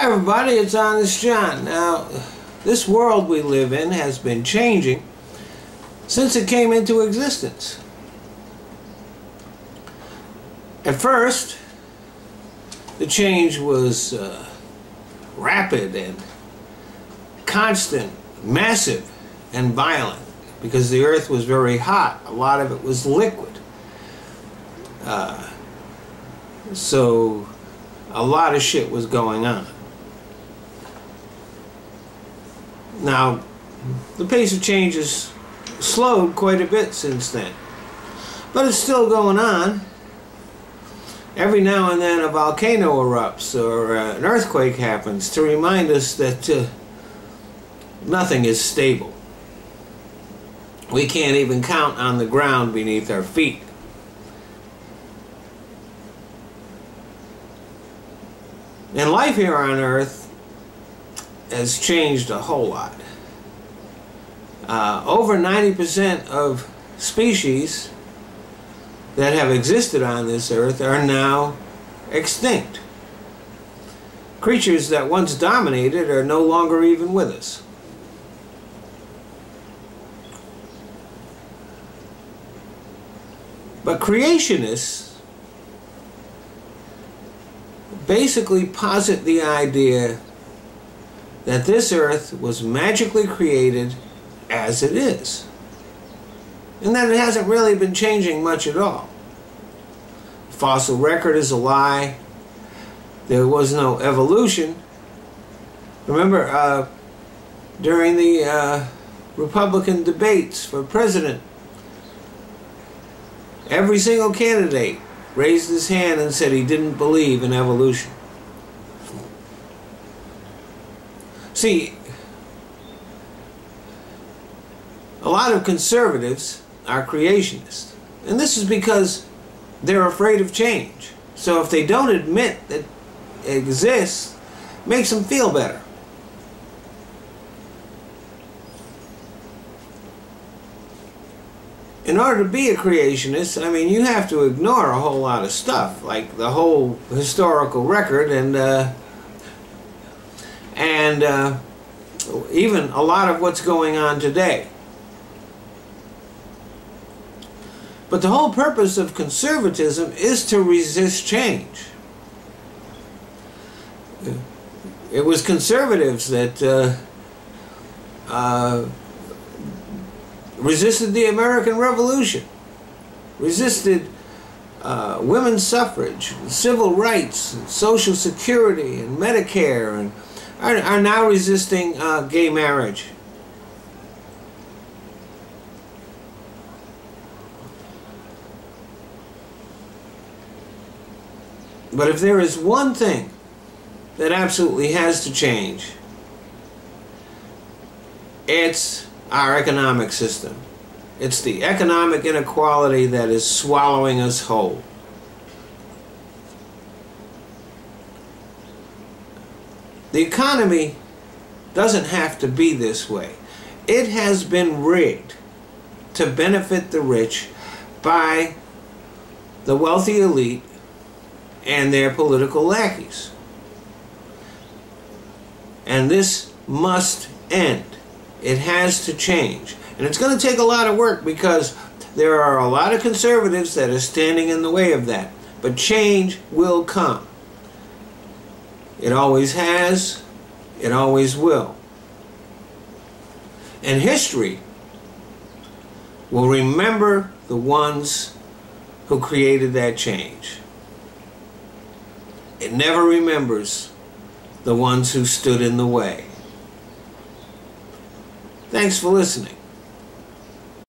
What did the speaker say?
Hi everybody, it's Honest John. Now, this world we live in has been changing since it came into existence. At first, the change was rapid and constant, massive and violent, because the earth was very hot. A lot of it was liquid. So a lot of shit was going on. Now, the pace of change has slowed quite a bit since then, but it's still going on. Every now and then a volcano erupts or an earthquake happens to remind us that nothing is stable. We can't even count on the ground beneath our feet. And life here on Earth has changed a whole lot. Over 90% of species that have existed on this earth are now extinct. Creatures that once dominated are no longer even with us. But creationists basically posit the idea that this earth was magically created as it is, and that it hasn't really been changing much at all. The fossil record is a lie. There was no evolution. Remember, during the Republican debates for president, every single candidate raised his hand and said he didn't believe in evolution. See, a lot of conservatives are creationists, and this is because they're afraid of change. So if they don't admit that it exists, it makes them feel better. In order to be a creationist, I mean, you have to ignore a whole lot of stuff, like the whole historical record and even a lot of what's going on today. But the whole purpose of conservatism is to resist change. It was conservatives that resisted the American Revolution, resisted women's suffrage, civil rights, and Social Security, and Medicare, and are now resisting gay marriage. But if there is one thing that absolutely has to change, it's our economic system. It's the economic inequality that is swallowing us whole. The economy doesn't have to be this way. It has been rigged to benefit the rich by the wealthy elite and their political lackeys. And this must end. It has to change. And it's going to take a lot of work, because there are a lot of conservatives that are standing in the way of that. But change will come. It always has. It always will. And history will remember the ones who created that change. It never remembers the ones who stood in the way. Thanks for listening.